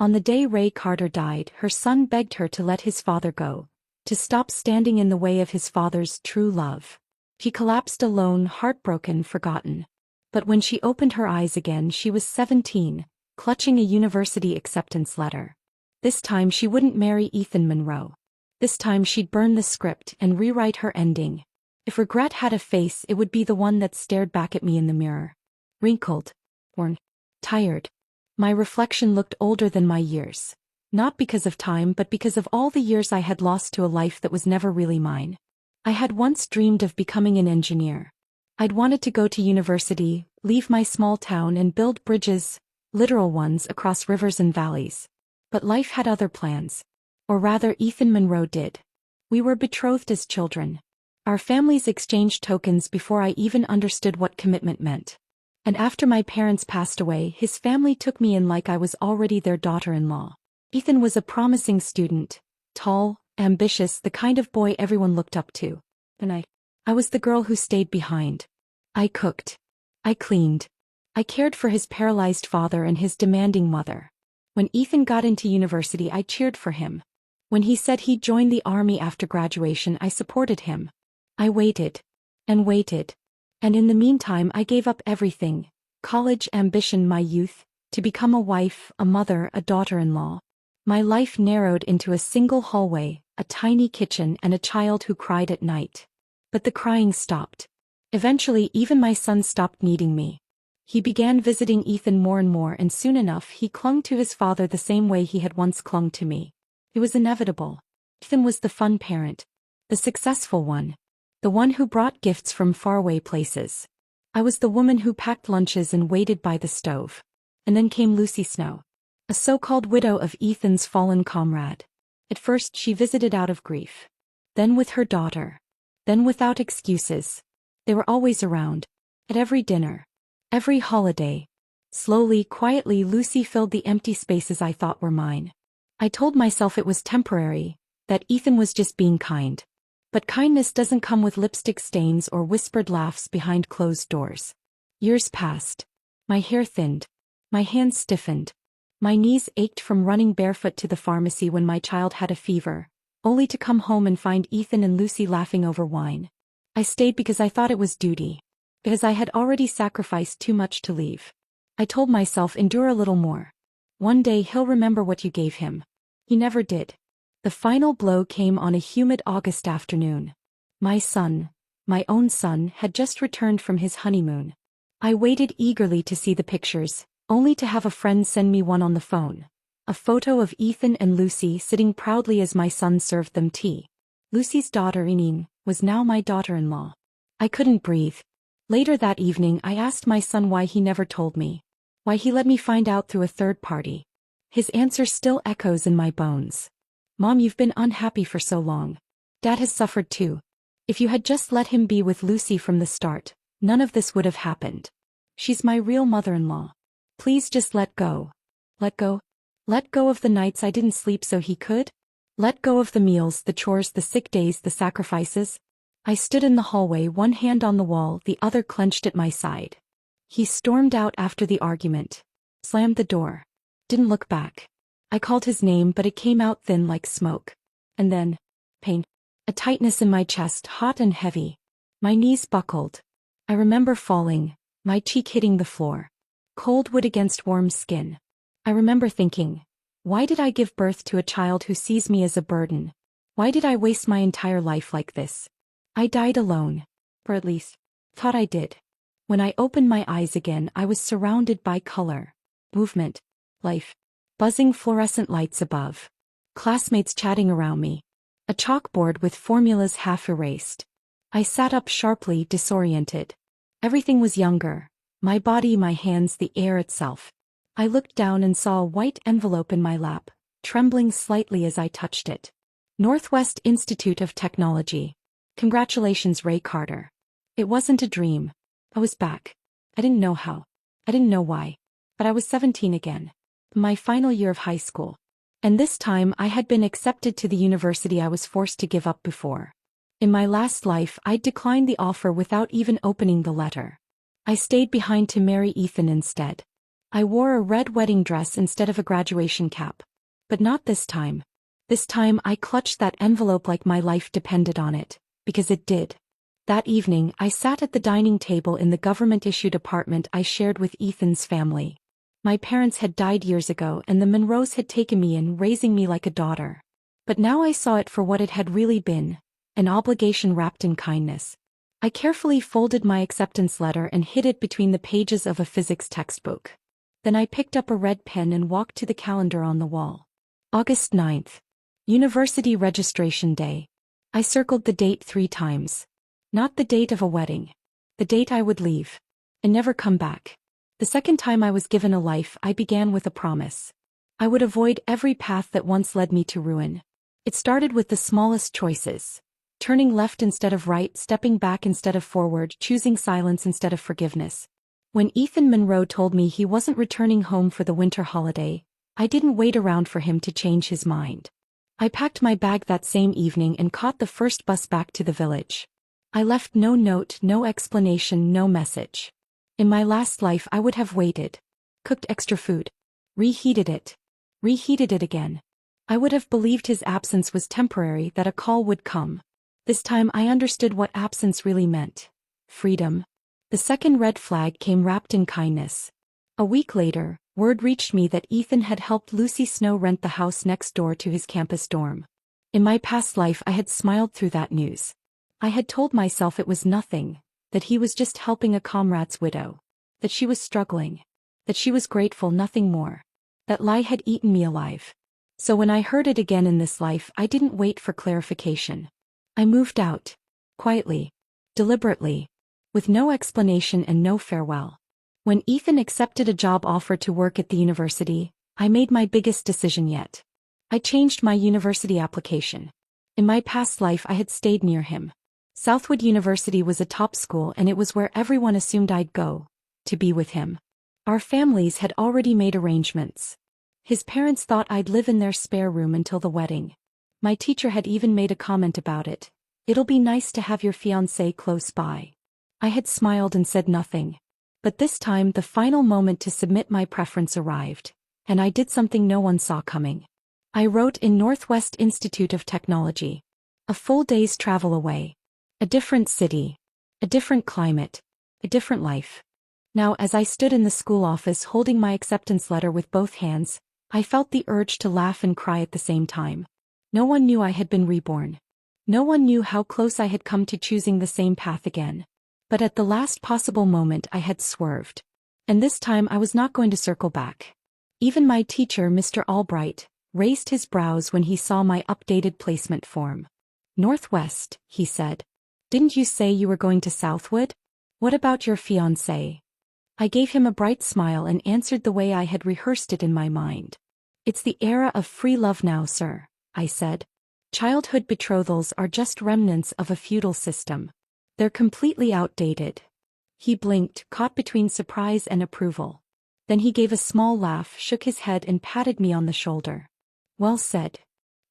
On the day Ray Carter died, her son begged her to let his father go, to stop standing in the way of his father's true love. She collapsed alone, heartbroken, forgotten. But when she opened her eyes again, she was 17, clutching a university acceptance letter. This time she wouldn't marry Ethan Monroe. This time she'd burn the script and rewrite her ending. If regret had a face, it would be the one that stared back at me in the mirror. Wrinkled, worn, tired. My reflection looked older than my years. Not because of time, but because of all the years I had lost to a life that was never really mine. I had once dreamed of becoming an engineer. I'd wanted to go to university, leave my small town and build bridges, literal ones, across rivers and valleys. But life had other plans. Or rather, Ethan Monroe did. We were betrothed as children. Our families exchanged tokens before I even understood what commitment meant. And after my parents passed away, his family took me in like I was already their daughter-in-law. Ethan was a promising student, tall, ambitious, the kind of boy everyone looked up to. And I was the girl who stayed behind. I cooked. I cleaned. I cared for his paralyzed father and his demanding mother. When Ethan got into university, I cheered for him. When he said he'd join the army after graduation, I supported him. I waited. And waited. And in the meantime I gave up everything: college, ambition, my youth, to become a wife, a mother, a daughter-in-law. My life narrowed into a single hallway, a tiny kitchen, and a child who cried at night. But the crying stopped. Eventually even my son stopped needing me. He began visiting Ethan more and more, and soon enough he clung to his father the same way he had once clung to me. It was inevitable. Ethan was the fun parent. The successful one. The one who brought gifts from faraway places. I was the woman who packed lunches and waited by the stove. And then came Lucy Snow, a so-called widow of Ethan's fallen comrade. At first she visited out of grief. Then with her daughter. Then without excuses. They were always around. At every dinner. Every holiday. Slowly, quietly, Lucy filled the empty spaces I thought were mine. I told myself it was temporary, that Ethan was just being kind. But kindness doesn't come with lipstick stains or whispered laughs behind closed doors. Years passed. My hair thinned. My hands stiffened. My knees ached from running barefoot to the pharmacy when my child had a fever, only to come home and find Ethan and Lucy laughing over wine. I stayed because I thought it was duty. Because I had already sacrificed too much to leave. I told myself, endure a little more. One day he'll remember what you gave him. He never did. The final blow came on a humid August afternoon. My son, my own son, had just returned from his honeymoon. I waited eagerly to see the pictures, only to have a friend send me one on the phone. A photo of Ethan and Lucy sitting proudly as my son served them tea. Lucy's daughter, Inine, was now my daughter-in-law. I couldn't breathe. Later that evening I asked my son why he never told me. Why he let me find out through a third party. His answer still echoes in my bones. Mom, you've been unhappy for so long. Dad has suffered too. If you had just let him be with Lucy from the start, none of this would have happened. She's my real mother-in-law. Please just let go. Let go? Let go of the nights I didn't sleep so he could? Let go of the meals, the chores, the sick days, the sacrifices? I stood in the hallway, one hand on the wall, the other clenched at my side. He stormed out after the argument. Slammed the door. Didn't look back. I called his name, but it came out thin like smoke. And then, pain. A tightness in my chest, hot and heavy. My knees buckled. I remember falling, my cheek hitting the floor. Cold wood against warm skin. I remember thinking, why did I give birth to a child who sees me as a burden? Why did I waste my entire life like this? I died alone. Or at least, thought I did. When I opened my eyes again, I was surrounded by color, movement, life. Buzzing fluorescent lights above. Classmates chatting around me. A chalkboard with formulas half erased. I sat up sharply, disoriented. Everything was younger. My body, my hands, the air itself. I looked down and saw a white envelope in my lap, trembling slightly as I touched it. Northwest Institute of Technology. Congratulations, Ray Carter. It wasn't a dream. I was back. I didn't know how. I didn't know why. But I was 17 again. My final year of high school. And this time I had been accepted to the university I was forced to give up before. In my last life I'd declined the offer without even opening the letter. I stayed behind to marry Ethan instead. I wore a red wedding dress instead of a graduation cap. But not this time. This time I clutched that envelope like my life depended on it, because it did. That evening, I sat at the dining table in the government-issued apartment I shared with Ethan's family. My parents had died years ago and the Monroes had taken me in, raising me like a daughter. But now I saw it for what it had really been, an obligation wrapped in kindness. I carefully folded my acceptance letter and hid it between the pages of a physics textbook. Then I picked up a red pen and walked to the calendar on the wall. August 9th. University registration day. I circled the date 3 times. Not the date of a wedding. The date I would leave. And never come back. The second time I was given a life, I began with a promise. I would avoid every path that once led me to ruin. It started with the smallest choices. Turning left instead of right, stepping back instead of forward, choosing silence instead of forgiveness. When Ethan Monroe told me he wasn't returning home for the winter holiday, I didn't wait around for him to change his mind. I packed my bag that same evening and caught the first bus back to the village. I left no note, no explanation, no message. In my last life I would have waited. Cooked extra food. Reheated it. Reheated it again. I would have believed his absence was temporary, that a call would come. This time I understood what absence really meant. Freedom. The second red flag came wrapped in kindness. A week later, word reached me that Ethan had helped Lucy Snow rent the house next door to his campus dorm. In my past life I had smiled through that news. I had told myself it was nothing, that he was just helping a comrade's widow. That she was struggling. That she was grateful, nothing more. That lie had eaten me alive. So when I heard it again in this life, I didn't wait for clarification. I moved out. Quietly. Deliberately. With no explanation and no farewell. When Ethan accepted a job offer to work at the university, I made my biggest decision yet. I changed my university application. In my past life I had stayed near him. Southwood University was a top school and it was where everyone assumed I'd go, to be with him. Our families had already made arrangements. His parents thought I'd live in their spare room until the wedding. My teacher had even made a comment about it. It'll be nice to have your fiancé close by. I had smiled and said nothing. But this time the final moment to submit my preference arrived, and I did something no one saw coming. I wrote in Northwest Institute of Technology. A full day's travel away. A different city. A different climate. A different life. Now as I stood in the school office holding my acceptance letter with both hands, I felt the urge to laugh and cry at the same time. No one knew I had been reborn. No one knew how close I had come to choosing the same path again. But at the last possible moment I had swerved. And this time I was not going to circle back. Even my teacher, Mr. Albright, raised his brows when he saw my updated placement form. Northwest, he said. Didn't you say you were going to Southwood? What about your fiancé? I gave him a bright smile and answered the way I had rehearsed it in my mind. It's the era of free love now, sir, I said. Childhood betrothals are just remnants of a feudal system. They're completely outdated. He blinked, caught between surprise and approval. Then he gave a small laugh, shook his head and patted me on the shoulder. Well said.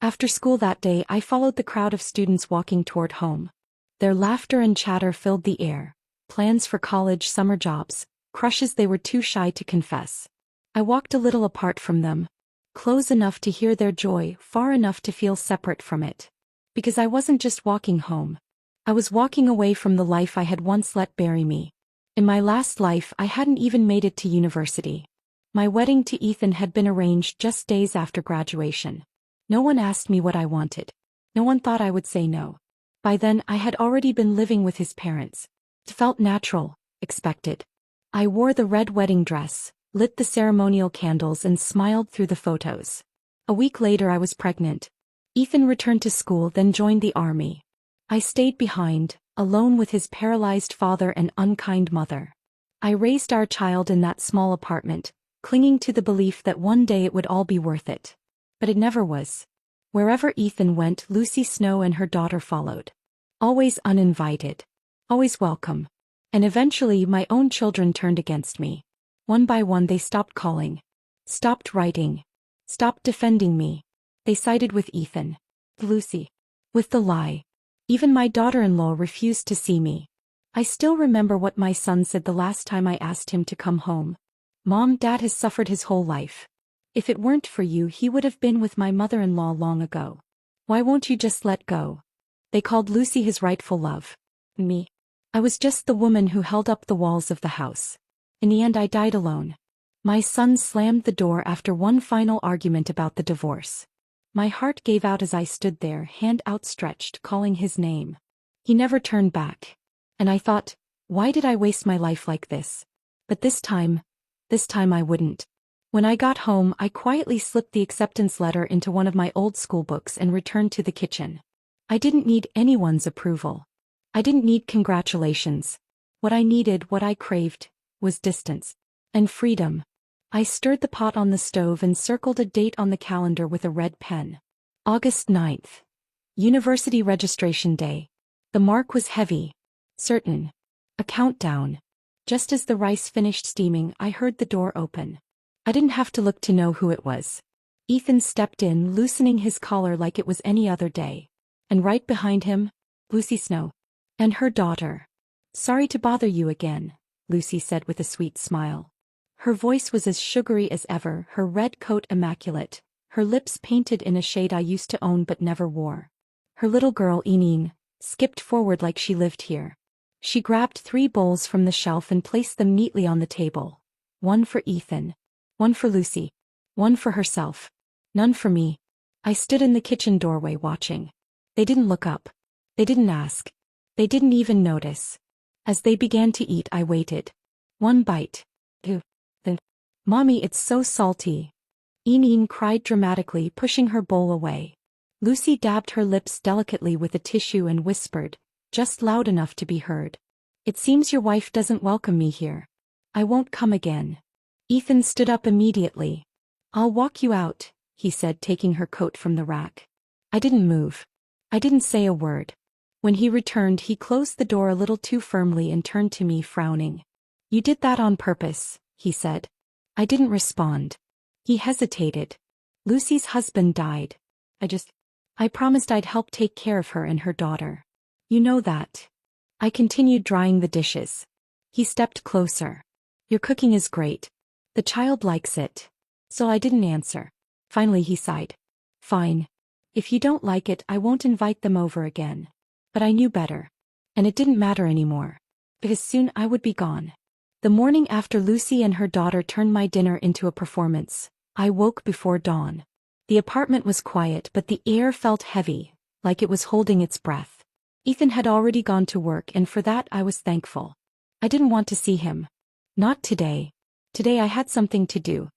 After school that day I followed the crowd of students walking toward home. Their laughter and chatter filled the air. Plans for college, summer jobs, crushes they were too shy to confess. I walked a little apart from them. Close enough to hear their joy, far enough to feel separate from it. Because I wasn't just walking home. I was walking away from the life I had once let bury me. In my last life I hadn't even made it to university. My wedding to Ethan had been arranged just days after graduation. No one asked me what I wanted. No one thought I would say no. By then I had already been living with his parents. It felt natural, expected. I wore the red wedding dress, lit the ceremonial candles and smiled through the photos. A week later I was pregnant. Ethan returned to school, then joined the army. I stayed behind, alone with his paralyzed father and unkind mother. I raised our child in that small apartment, clinging to the belief that one day it would all be worth it. But it never was. Wherever Ethan went, Lucy Snow and her daughter followed. Always uninvited. Always welcome. And eventually my own children turned against me. One by one they stopped calling. Stopped writing. Stopped defending me. They sided with Ethan. Lucy. With the lie. Even my daughter-in-law refused to see me. I still remember what my son said the last time I asked him to come home. Mom, Dad has suffered his whole life. If it weren't for you, he would have been with my mother-in-law long ago. Why won't you just let go? They called Lucy his rightful love. Me. I was just the woman who held up the walls of the house. In the end, I died alone. My son slammed the door after one final argument about the divorce. My heart gave out as I stood there, hand outstretched, calling his name. He never turned back. And I thought, why did I waste my life like this? But this time I wouldn't. When I got home, I quietly slipped the acceptance letter into one of my old school books and returned to the kitchen. I didn't need anyone's approval. I didn't need congratulations. What I needed, what I craved, was distance. And freedom. I stirred the pot on the stove and circled a date on the calendar with a red pen. August 9th. University registration day. The mark was heavy. Certain. A countdown. Just as the rice finished steaming, I heard the door open. I didn't have to look to know who it was. Ethan stepped in, loosening his collar like it was any other day. And right behind him, Lucy Snow. And her daughter. Sorry to bother you again, Lucy said with a sweet smile. Her voice was as sugary as ever, her red coat immaculate, her lips painted in a shade I used to own but never wore. Her little girl, Enine, skipped forward like she lived here. She grabbed 3 bowls from the shelf and placed them neatly on the table. One for Ethan. One for Lucy. One for herself. None for me. I stood in the kitchen doorway watching. They didn't look up. They didn't ask. They didn't even notice. As they began to eat, I waited. 1 bite. 2. Then, Mommy, it's so salty. Enine cried dramatically, pushing her bowl away. Lucy dabbed her lips delicately with a tissue and whispered, just loud enough to be heard. It seems your wife doesn't welcome me here. I won't come again. Ethan stood up immediately. I'll walk you out, he said, taking her coat from the rack. I didn't move. I didn't say a word. When he returned, he closed the door a little too firmly and turned to me, frowning. You did that on purpose, he said. I didn't respond. He hesitated. Lucy's husband died. I promised I'd help take care of her and her daughter. You know that. I continued drying the dishes. He stepped closer. Your cooking is great. The child likes it. So I didn't answer. Finally he sighed. Fine. If you don't like it, I won't invite them over again. But I knew better. And it didn't matter anymore. Because soon I would be gone. The morning after Lucy and her daughter turned my dinner into a performance, I woke before dawn. The apartment was quiet, but the air felt heavy, like it was holding its breath. Ethan had already gone to work, and for that I was thankful. I didn't want to see him. Not today. Today I had something to do.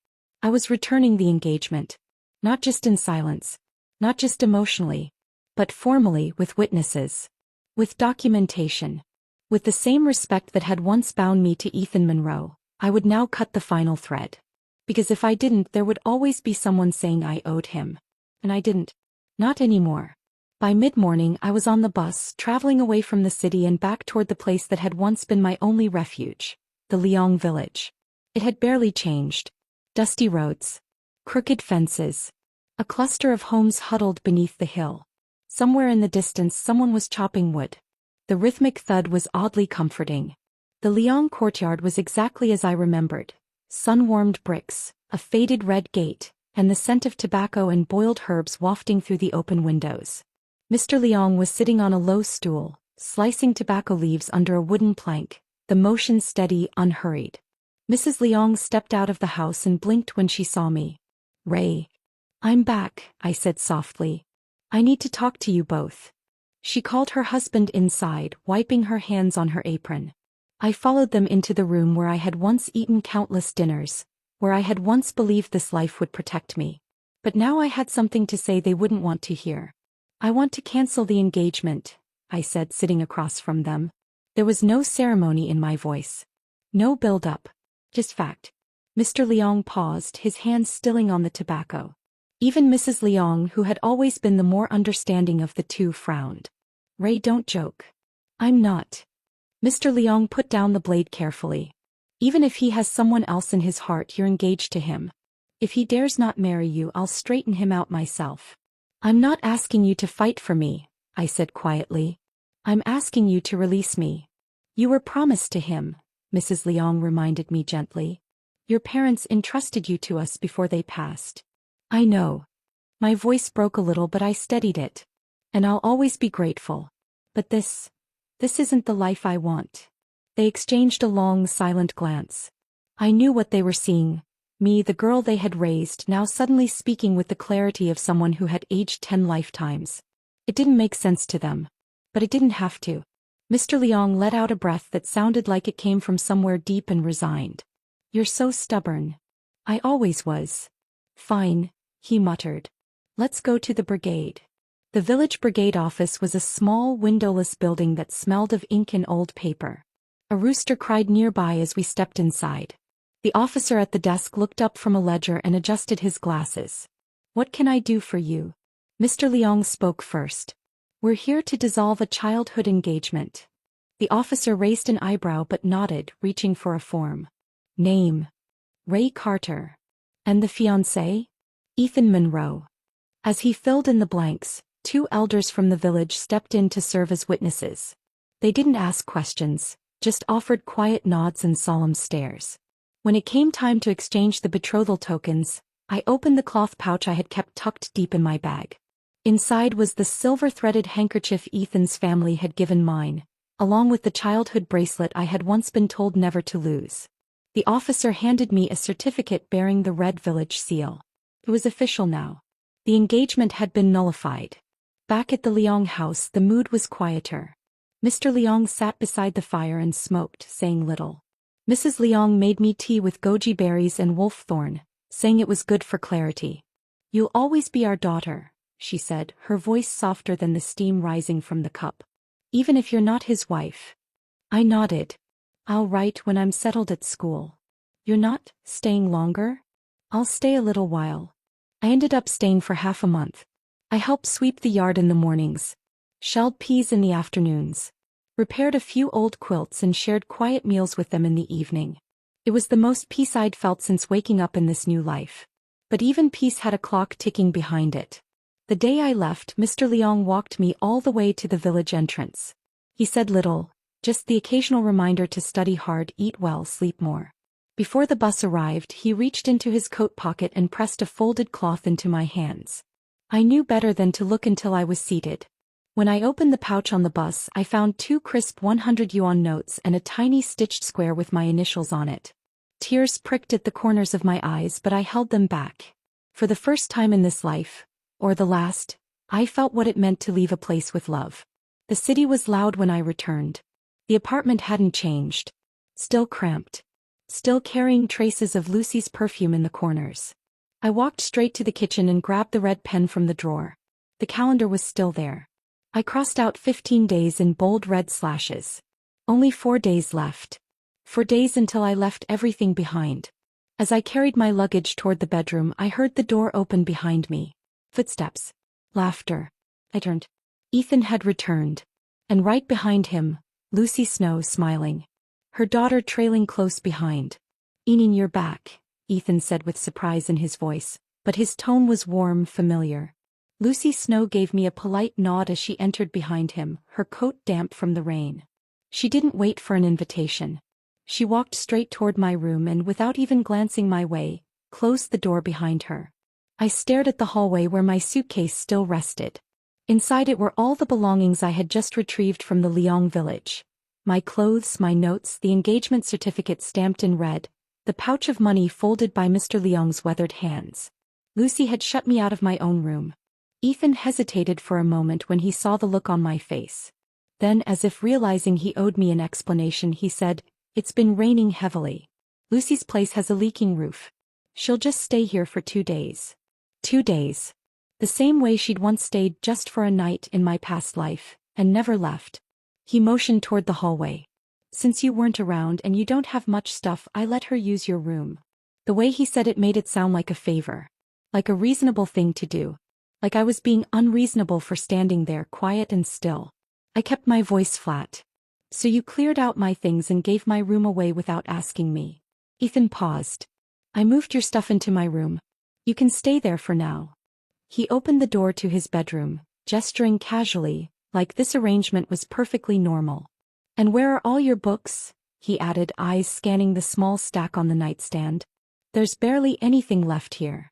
I was returning the engagement. Not just in silence. Not just emotionally. But formally, with witnesses. With documentation. With the same respect that had once bound me to Ethan Monroe, I would now cut the final thread. Because if I didn't, there would always be someone saying I owed him. And I didn't. Not anymore. By mid-morning I was on the bus, traveling away from the city and back toward the place that had once been my only refuge, the Liang village. It had barely changed. Dusty roads. Crooked fences. A cluster of homes huddled beneath the hill. Somewhere in the distance someone was chopping wood. The rhythmic thud was oddly comforting. The Liang courtyard was exactly as I remembered. Sun-warmed bricks, a faded red gate, and the scent of tobacco and boiled herbs wafting through the open windows. Mr. Liang was sitting on a low stool, slicing tobacco leaves under a wooden plank, the motion steady, unhurried. Mrs. Liang stepped out of the house and blinked when she saw me. Ray. I'm back, I said softly. I need to talk to you both. She called her husband inside, wiping her hands on her apron. I followed them into the room where I had once eaten countless dinners, where I had once believed this life would protect me. But now I had something to say they wouldn't want to hear. I want to cancel the engagement, I said, sitting across from them. There was no ceremony in my voice. No build-up. Just fact. Mr. Liang paused, his hands stilling on the tobacco. Even Mrs. Liang, who had always been the more understanding of the two, frowned. Ray, don't joke. I'm not. Mr. Liang put down the blade carefully. Even if he has someone else in his heart, you're engaged to him. If he dares not marry you, I'll straighten him out myself. I'm not asking you to fight for me, I said quietly. I'm asking you to release me. You were promised to him, Mrs. Liang reminded me gently. Your parents entrusted you to us before they passed. I know. My voice broke a little but I steadied it. And I'll always be grateful. But this isn't the life I want. They exchanged a long, silent glance. I knew what they were seeing. Me, the girl they had raised, now suddenly speaking with the clarity of someone who had aged 10 lifetimes. It didn't make sense to them. But it didn't have to. Mr. Liang let out a breath that sounded like it came from somewhere deep and resigned. You're so stubborn. I always was. Fine, he muttered. Let's go to the brigade. The village brigade office was a small, windowless building that smelled of ink and old paper. A rooster cried nearby as we stepped inside. The officer at the desk looked up from a ledger and adjusted his glasses. What can I do for you? Mr. Liang spoke first. We're here to dissolve a childhood engagement. The officer raised an eyebrow but nodded, reaching for a form. Name. Ray Carter. And the fiancé? Ethan Monroe. As he filled in the blanks, 2 elders from the village stepped in to serve as witnesses. They didn't ask questions, just offered quiet nods and solemn stares. When it came time to exchange the betrothal tokens, I opened the cloth pouch I had kept tucked deep in my bag. Inside was the silver-threaded handkerchief Ethan's family had given mine, along with the childhood bracelet I had once been told never to lose. The officer handed me a certificate bearing the red village seal. It was official now. The engagement had been nullified. Back at the Liang house the mood was quieter. Mr. Liang sat beside the fire and smoked, saying little. Mrs. Liang made me tea with goji berries and wolf thorn, saying it was good for clarity. You'll always be our daughter, she said, her voice softer than the steam rising from the cup. Even if you're not his wife. I nodded. I'll write when I'm settled at school. You're not staying longer? I'll stay a little while. I ended up staying for half a month. I helped sweep the yard in the mornings, shelled peas in the afternoons, repaired a few old quilts and shared quiet meals with them in the evening. It was the most peace I'd felt since waking up in this new life. But even peace had a clock ticking behind it. The day I left, Mr. Liang walked me all the way to the village entrance. He said little, just the occasional reminder to study hard, eat well, sleep more. Before the bus arrived, he reached into his coat pocket and pressed a folded cloth into my hands. I knew better than to look until I was seated. When I opened the pouch on the bus, I found 2 crisp 100 yuan notes and a tiny stitched square with my initials on it. Tears pricked at the corners of my eyes, but I held them back. For the first time in this life, or the last, I felt what it meant to leave a place with love. The city was loud when I returned. The apartment hadn't changed. Still cramped. Still carrying traces of Lucy's perfume in the corners. I walked straight to the kitchen and grabbed the red pen from the drawer. The calendar was still there. I crossed out 15 days in bold red slashes. Only 4 days left. 4 days until I left everything behind. As I carried my luggage toward the bedroom, I heard the door open behind me. Footsteps. Laughter. I turned. Ethan had returned. And right behind him, Lucy Snow smiling. Her daughter trailing close behind. "Enid, you're back," Ethan said with surprise in his voice, but his tone was warm, familiar. Lucy Snow gave me a polite nod as she entered behind him, her coat damp from the rain. She didn't wait for an invitation. She walked straight toward my room and, without even glancing my way, closed the door behind her. I stared at the hallway where my suitcase still rested. Inside it were all the belongings I had just retrieved from the Liang village. My clothes, my notes, the engagement certificate stamped in red, the pouch of money folded by Mr. Liang's weathered hands. Lucy had shut me out of my own room. Ethan hesitated for a moment when he saw the look on my face. Then, as if realizing he owed me an explanation, he said, "It's been raining heavily. Lucy's place has a leaking roof. She'll just stay here for 2 days. 2 days. The same way she'd once stayed just for a night in my past life, and never left." He motioned toward the hallway. "Since you weren't around and you don't have much stuff, I let her use your room." The way he said it made it sound like a favor. Like a reasonable thing to do. Like I was being unreasonable for standing there quiet and still. I kept my voice flat. "So you cleared out my things and gave my room away without asking me." Ethan paused. "I moved your stuff into my room. You can stay there for now." He opened the door to his bedroom, gesturing casually, like this arrangement was perfectly normal. "And where are all your books?" he added, eyes scanning the small stack on the nightstand. There's barely anything left here.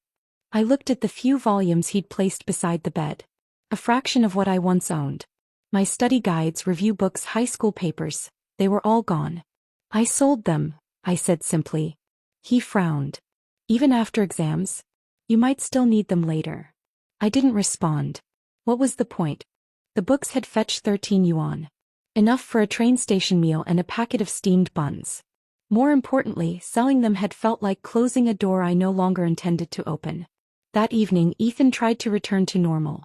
I looked at the few volumes he'd placed beside the bed. A fraction of what I once owned. My study guides, review books, high school papers, they were all gone. I sold them, I said simply. He frowned. Even after exams? You might still need them later. I didn't respond. What was the point? The books had fetched 13 yuan. Enough for a train station meal and a packet of steamed buns. More importantly, selling them had felt like closing a door I no longer intended to open. That evening, Ethan tried to return to normal.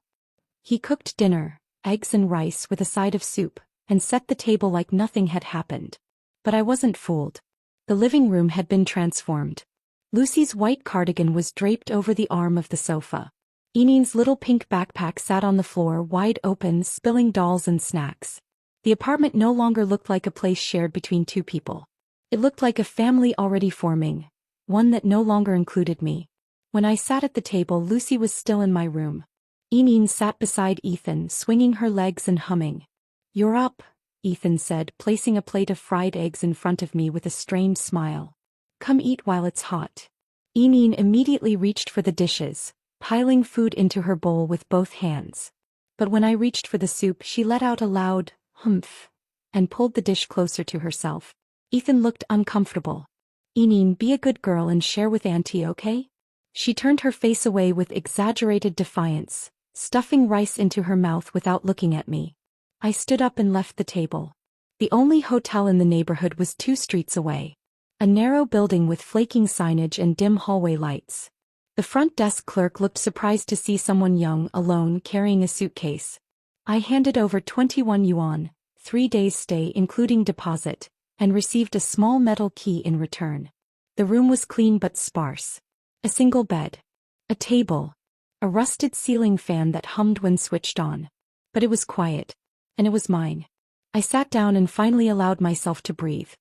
He cooked dinner, eggs and rice with a side of soup, and set the table like nothing had happened. But I wasn't fooled. The living room had been transformed. Lucy's white cardigan was draped over the arm of the sofa. Eneen's little pink backpack sat on the floor wide open, spilling dolls and snacks. The apartment no longer looked like a place shared between two people. It looked like a family already forming, one that no longer included me. When I sat at the table, Lucy was still in my room. Eneen sat beside Ethan, swinging her legs and humming. "You're up," Ethan said, placing a plate of fried eggs in front of me with a strained smile. "Come eat while it's hot." Eneen immediately reached for the dishes, piling food into her bowl with both hands. But when I reached for the soup, she let out a loud humph and pulled the dish closer to herself. Ethan looked uncomfortable. "Eneen, be a good girl and share with Auntie, okay?" She turned her face away with exaggerated defiance, stuffing rice into her mouth without looking at me. I stood up and left the table. The only hotel in the neighborhood was 2 streets away. A narrow building with flaking signage and dim hallway lights. The front desk clerk looked surprised to see someone young, alone, carrying a suitcase. I handed over 21 yuan, 3 days' stay including deposit, and received a small metal key in return. The room was clean but sparse. A single bed. A table. A rusted ceiling fan that hummed when switched on. But it was quiet. And it was mine. I sat down and finally allowed myself to breathe.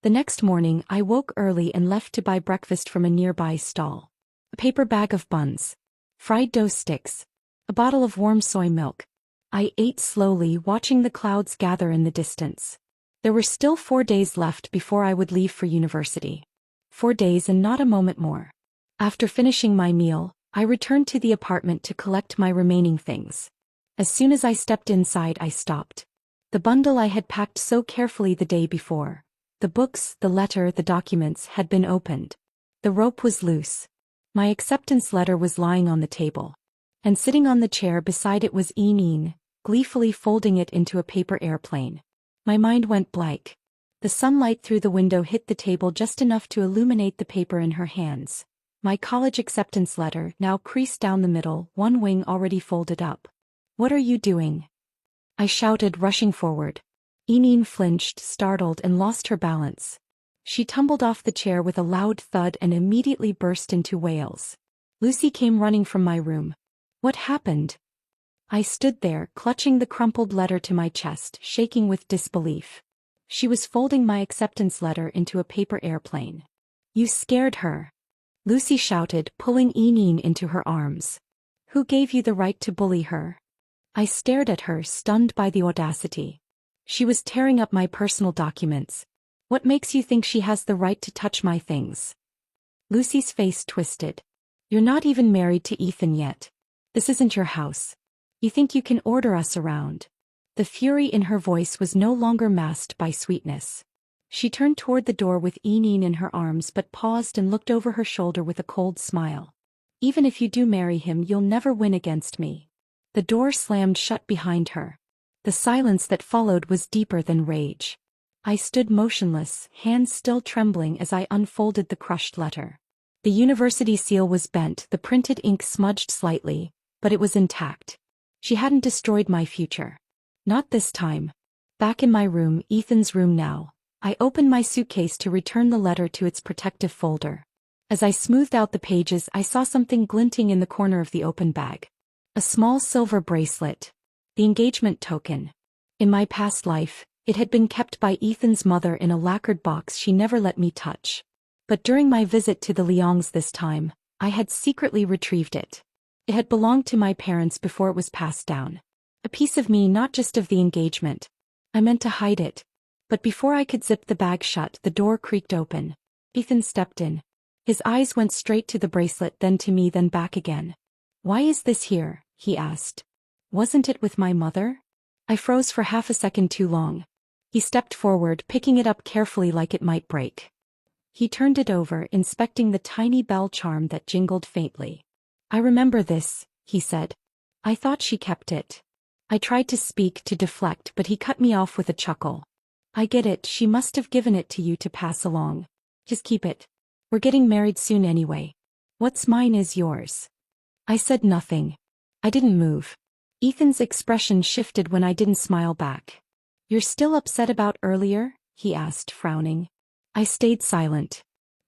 The next morning, I woke early and left to buy breakfast from a nearby stall. A paper bag of buns. Fried dough sticks. A bottle of warm soy milk. I ate slowly, watching the clouds gather in the distance. There were still 4 days left before I would leave for university. 4 days and not a moment more. After finishing my meal, I returned to the apartment to collect my remaining things. As soon as I stepped inside, I stopped. The bundle I had packed so carefully the day before, the books, the letter, the documents, had been opened. The rope was loose. My acceptance letter was lying on the table. And sitting on the chair beside it was Eneen, gleefully folding it into a paper airplane. My mind went blank. The sunlight through the window hit the table just enough to illuminate the paper in her hands. My college acceptance letter, now creased down the middle, one wing already folded up. "What are you doing?" I shouted, rushing forward. Eneen flinched, startled, and lost her balance. She tumbled off the chair with a loud thud and immediately burst into wails. Lucy came running from my room. "What happened?" I stood there, clutching the crumpled letter to my chest, shaking with disbelief. She was folding my acceptance letter into a paper airplane. "You scared her," Lucy shouted, pulling Eneen into her arms. "Who gave you the right to bully her?" I stared at her, stunned by the audacity. She was tearing up my personal documents. "What makes you think she has the right to touch my things?" Lucy's face twisted. "You're not even married to Ethan yet. This isn't your house. You think you can order us around." The fury in her voice was no longer masked by sweetness. She turned toward the door with Eneen in her arms but paused and looked over her shoulder with a cold smile. "Even if you do marry him, you'll never win against me." The door slammed shut behind her. The silence that followed was deeper than rage. I stood motionless, hands still trembling as I unfolded the crushed letter. The university seal was bent, the printed ink smudged slightly, but it was intact. She hadn't destroyed my future. Not this time. Back in my room, Ethan's room now, I opened my suitcase to return the letter to its protective folder. As I smoothed out the pages, I saw something glinting in the corner of the open bag. A small silver bracelet. The engagement token. In my past life, it had been kept by Ethan's mother in a lacquered box she never let me touch. But during my visit to the Liangs this time, I had secretly retrieved it. It had belonged to my parents before it was passed down. A piece of me, not just of the engagement. I meant to hide it. But before I could zip the bag shut, the door creaked open. Ethan stepped in. His eyes went straight to the bracelet, then to me, then back again. Why is this here? He asked. Wasn't it with my mother? I froze for half a second too long. He stepped forward, picking it up carefully like it might break. He turned it over, inspecting the tiny bell charm that jingled faintly. I remember this, he said. I thought she kept it. I tried to speak, to deflect, but he cut me off with a chuckle. I get it, she must have given it to you to pass along. Just keep it. We're getting married soon anyway. What's mine is yours. I said nothing. I didn't move. Ethan's expression shifted when I didn't smile back. You're still upset about earlier? He asked, frowning. I stayed silent.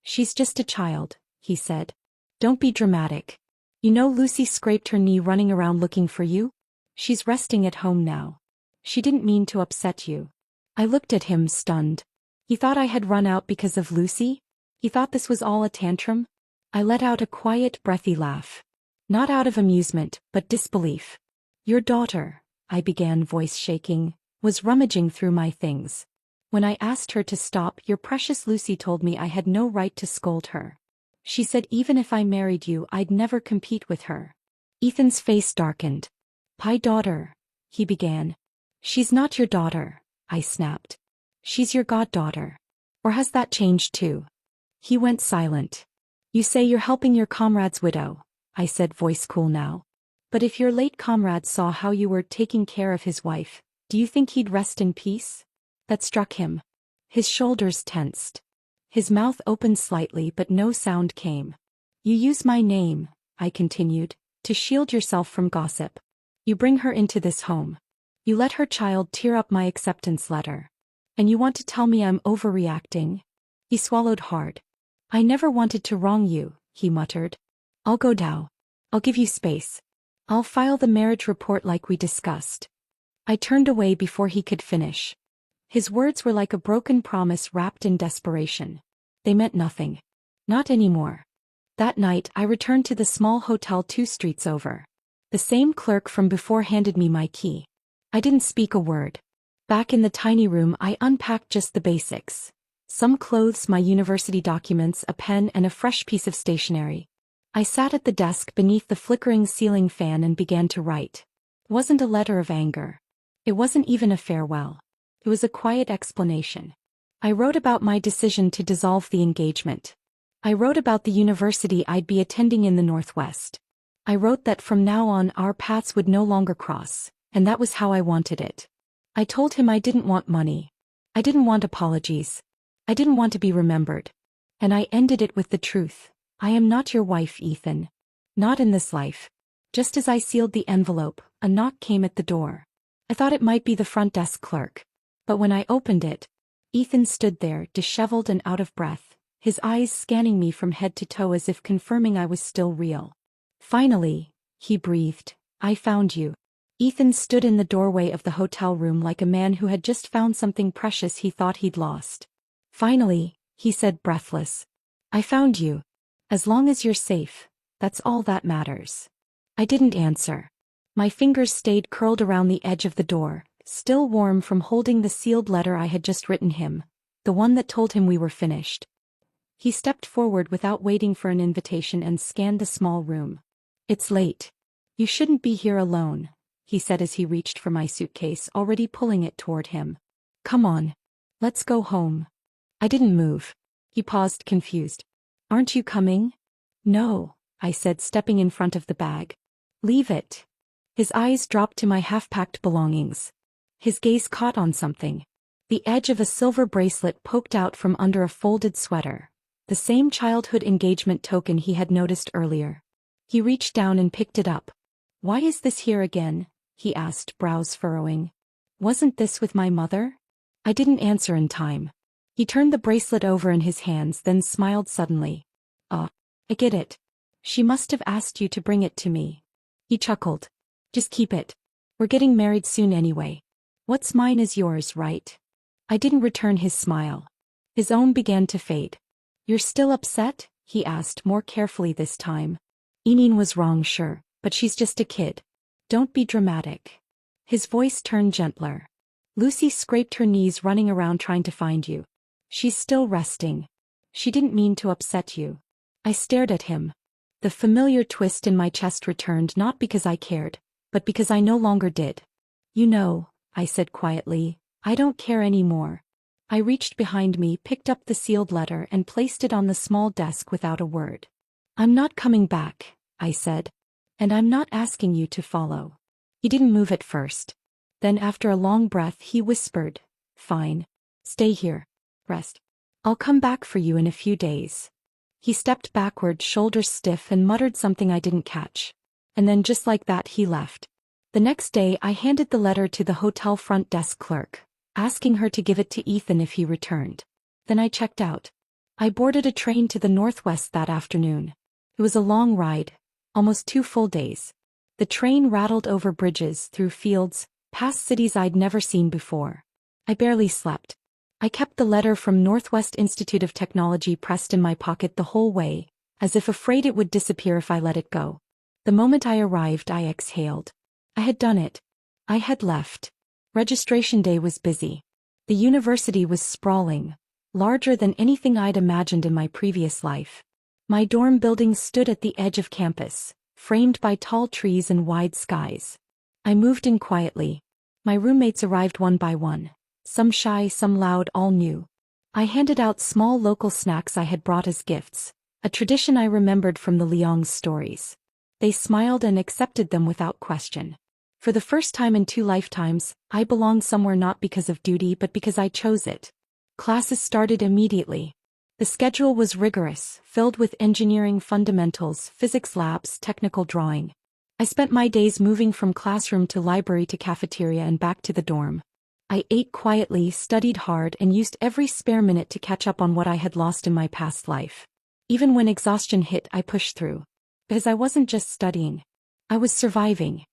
She's just a child, he said. Don't be dramatic. You know Lucy scraped her knee running around looking for you? She's resting at home now. She didn't mean to upset you. I looked at him, stunned. He thought I had run out because of Lucy? He thought this was all a tantrum? I let out a quiet, breathy laugh. Not out of amusement, but disbelief. Your daughter, I began, voice shaking, was rummaging through my things. When I asked her to stop, your precious Lucy told me I had no right to scold her. She said even if I married you, I'd never compete with her. Ethan's face darkened. My daughter, he began. She's not your daughter, I snapped. She's your goddaughter. Or has that changed too? He went silent. You say you're helping your comrade's widow, I said, voice cool now. But if your late comrade saw how you were taking care of his wife, do you think he'd rest in peace? That struck him. His shoulders tensed. His mouth opened slightly, but no sound came. You use my name, I continued, to shield yourself from gossip. You bring her into this home. You let her child tear up my acceptance letter. And you want to tell me I'm overreacting? He swallowed hard. I never wanted to wrong you, he muttered. I'll go now. I'll give you space. I'll file the marriage report like we discussed. I turned away before he could finish. His words were like a broken promise wrapped in desperation. They meant nothing. Not anymore. That night I returned to the small hotel 2 streets over. The same clerk from before handed me my key. I didn't speak a word. Back in the tiny room I unpacked just the basics. Some clothes, my university documents, a pen and a fresh piece of stationery. I sat at the desk beneath the flickering ceiling fan and began to write. It wasn't a letter of anger. It wasn't even a farewell. It was a quiet explanation. I wrote about my decision to dissolve the engagement. I wrote about the university I'd be attending in the Northwest. I wrote that from now on our paths would no longer cross, and that was how I wanted it. I told him I didn't want money. I didn't want apologies. I didn't want to be remembered. And I ended it with the truth. I am not your wife, Ethan. Not in this life. Just as I sealed the envelope, a knock came at the door. I thought it might be the front desk clerk. But when I opened it, Ethan stood there, disheveled and out of breath, his eyes scanning me from head to toe as if confirming I was still real. Finally, he breathed, I found you. Ethan stood in the doorway of the hotel room like a man who had just found something precious he thought he'd lost. Finally, he said, breathless. I found you. As long as you're safe, that's all that matters. I didn't answer. My fingers stayed curled around the edge of the door, still warm from holding the sealed letter I had just written him, the one that told him we were finished. He stepped forward without waiting for an invitation and scanned the small room. It's late. You shouldn't be here alone, he said as he reached for my suitcase, already pulling it toward him. Come on. Let's go home. I didn't move. He paused, confused. Aren't you coming? No, I said, stepping in front of the bag. Leave it. His eyes dropped to my half-packed belongings. His gaze caught on something. The edge of a silver bracelet poked out from under a folded sweater, the same childhood engagement token he had noticed earlier. He reached down and picked it up. Why is this here again? He asked, brows furrowing. Wasn't this with my mother? I didn't answer in time. He turned the bracelet over in his hands, then smiled suddenly. I get it. She must have asked you to bring it to me. He chuckled. Just keep it. We're getting married soon anyway. What's mine is yours, right? I didn't return his smile. His own began to fade. You're still upset? He asked, more carefully this time. Enine was wrong, sure, but she's just a kid. Don't be dramatic. His voice turned gentler. Lucy scraped her knees running around trying to find you. She's still resting. She didn't mean to upset you. I stared at him. The familiar twist in my chest returned not because I cared, but because I no longer did. You know, I said quietly, I don't care anymore. I reached behind me, picked up the sealed letter and placed it on the small desk without a word. I'm not coming back, I said. And I'm not asking you to follow. He didn't move at first. Then after a long breath he whispered, Fine. Stay here. Rest. I'll come back for you in a few days. He stepped backward, shoulders stiff, and muttered something I didn't catch. And then just like that he left. The next day I handed the letter to the hotel front desk clerk, asking her to give it to Ethan if he returned. Then I checked out. I boarded a train to the northwest that afternoon. It was a long ride, almost 2 full days. The train rattled over bridges, through fields, past cities I'd never seen before. I barely slept. I kept the letter from Northwest Institute of Technology pressed in my pocket the whole way, as if afraid it would disappear if I let it go. The moment I arrived, I exhaled. I had done it. I had left. Registration day was busy. The university was sprawling, larger than anything I'd imagined in my previous life. My dorm building stood at the edge of campus, framed by tall trees and wide skies. I moved in quietly. My roommates arrived one by one. Some shy, some loud, all new. I handed out small local snacks I had brought as gifts, a tradition I remembered from the Liang's stories. They smiled and accepted them without question. For the first time in 2 lifetimes, I belonged somewhere not because of duty but because I chose it. Classes started immediately. The schedule was rigorous, filled with engineering fundamentals, physics labs, technical drawing. I spent my days moving from classroom to library to cafeteria and back to the dorm. I ate quietly, studied hard, and used every spare minute to catch up on what I had lost in my past life. Even when exhaustion hit, I pushed through. Because I wasn't just studying. I was surviving.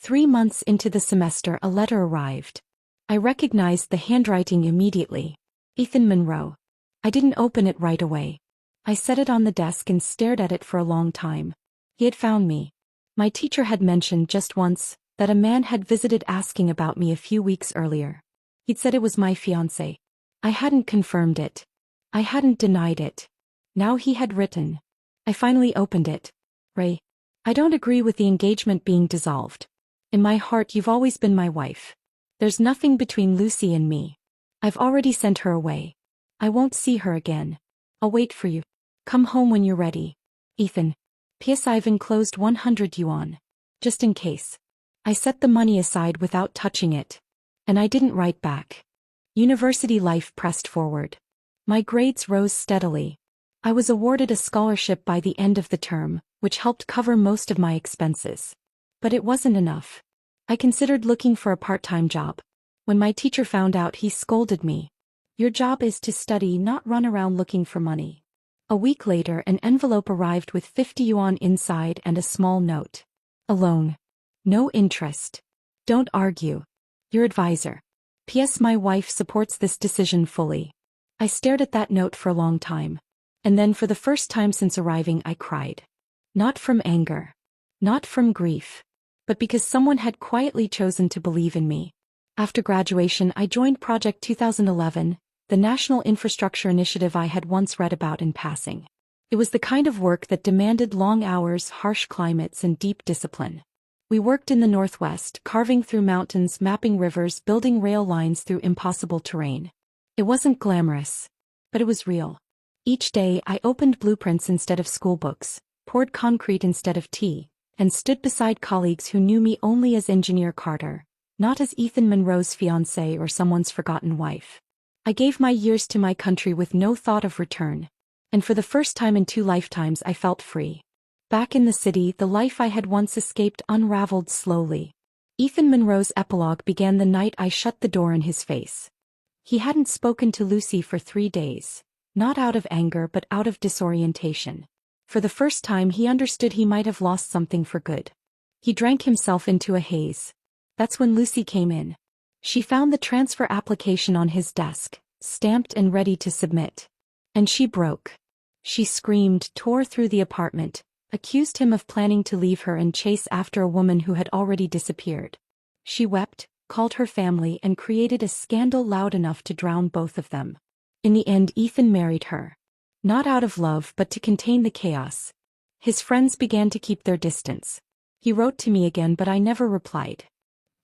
3 months into the semester, a letter arrived. I recognized the handwriting immediately. Ethan Monroe. I didn't open it right away. I set it on the desk and stared at it for a long time. He had found me. My teacher had mentioned just once that a man had visited asking about me a few weeks earlier. He'd said it was my fiancé. I hadn't confirmed it. I hadn't denied it. Now he had written. I finally opened it. Ray, I don't agree with the engagement being dissolved. In my heart, you've always been my wife. There's nothing between Lucy and me. I've already sent her away. I won't see her again. I'll wait for you. Come home when you're ready. Ethan. P.S. I've enclosed 100 yuan. Just in case. I set the money aside without touching it. And I didn't write back. University life pressed forward. My grades rose steadily. I was awarded a scholarship by the end of the term, which helped cover most of my expenses. But it wasn't enough. I considered looking for a part-time job. When my teacher found out, he scolded me. Your job is to study, not run around looking for money. A week later, an envelope arrived with 50 yuan inside and a small note. A loan. No interest. Don't argue. Your advisor. P.S. My wife supports this decision fully. I stared at that note for a long time. And then for the first time since arriving, I cried. Not from anger. Not from grief. But because someone had quietly chosen to believe in me. After graduation, I joined Project 2011, the national infrastructure initiative I had once read about in passing. It was the kind of work that demanded long hours, harsh climates, and deep discipline. We worked in the Northwest, carving through mountains, mapping rivers, building rail lines through impossible terrain. It wasn't glamorous, but it was real. Each day, I opened blueprints instead of school books, poured concrete instead of tea, and stood beside colleagues who knew me only as Engineer Carter, not as Ethan Monroe's fiancée or someone's forgotten wife. I gave my years to my country with no thought of return. And for the first time in 2 lifetimes, I felt free. Back in the city, the life I had once escaped unraveled slowly. Ethan Monroe's epilogue began the night I shut the door in his face. He hadn't spoken to Lucy for 3 days, not out of anger but out of disorientation. For the first time he understood he might have lost something for good. He drank himself into a haze. That's when Lucy came in. She found the transfer application on his desk, stamped and ready to submit. And she broke. She screamed, tore through the apartment, accused him of planning to leave her and chase after a woman who had already disappeared. She wept, called her family, and created a scandal loud enough to drown both of them. In the end, Ethan married her. Not out of love but to contain the chaos. His friends began to keep their distance. He wrote to me again but I never replied.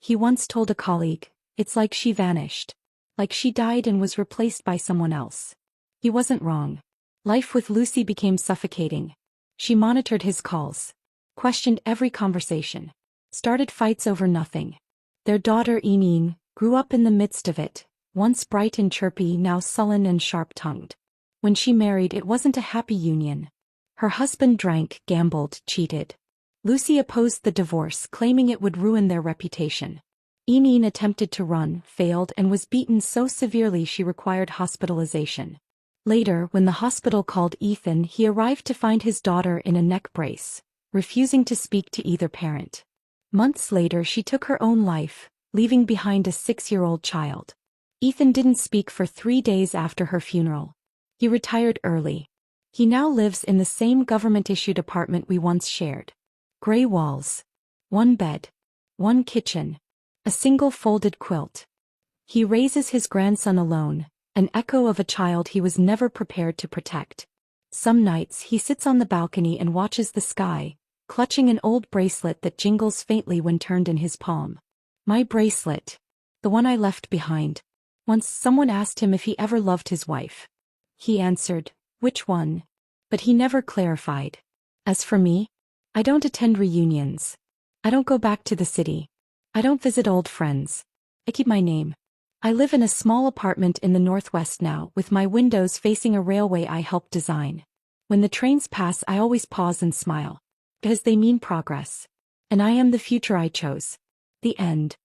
He once told a colleague, "It's like she vanished. Like she died and was replaced by someone else." He wasn't wrong. Life with Lucy became suffocating. She monitored his calls, questioned every conversation, started fights over nothing. Their daughter Eneen grew up in the midst of it, once bright and chirpy, now sullen and sharp-tongued. When she married, it wasn't a happy union. Her husband drank, gambled, cheated. Lucy opposed the divorce, claiming it would ruin their reputation. Eneen attempted to run, failed, and was beaten so severely she required hospitalization. Later, when the hospital called Ethan, he arrived to find his daughter in a neck brace, refusing to speak to either parent. Months later, she took her own life, leaving behind a 6-year-old child. Ethan didn't speak for 3 days after her funeral. He retired early. He now lives in the same government-issued apartment we once shared. Gray walls. 1 bed. 1 kitchen. A single folded quilt. He raises his grandson alone, an echo of a child he was never prepared to protect. Some nights he sits on the balcony and watches the sky, clutching an old bracelet that jingles faintly when turned in his palm. My bracelet. The one I left behind. Once someone asked him if he ever loved his wife. He answered, "Which one?" But he never clarified. As for me, I don't attend reunions. I don't go back to the city. I don't visit old friends. I keep my name. I live in a small apartment in the Northwest now, with my windows facing a railway I helped design. When the trains pass, I always pause and smile, because they mean progress. And I am the future I chose. The end.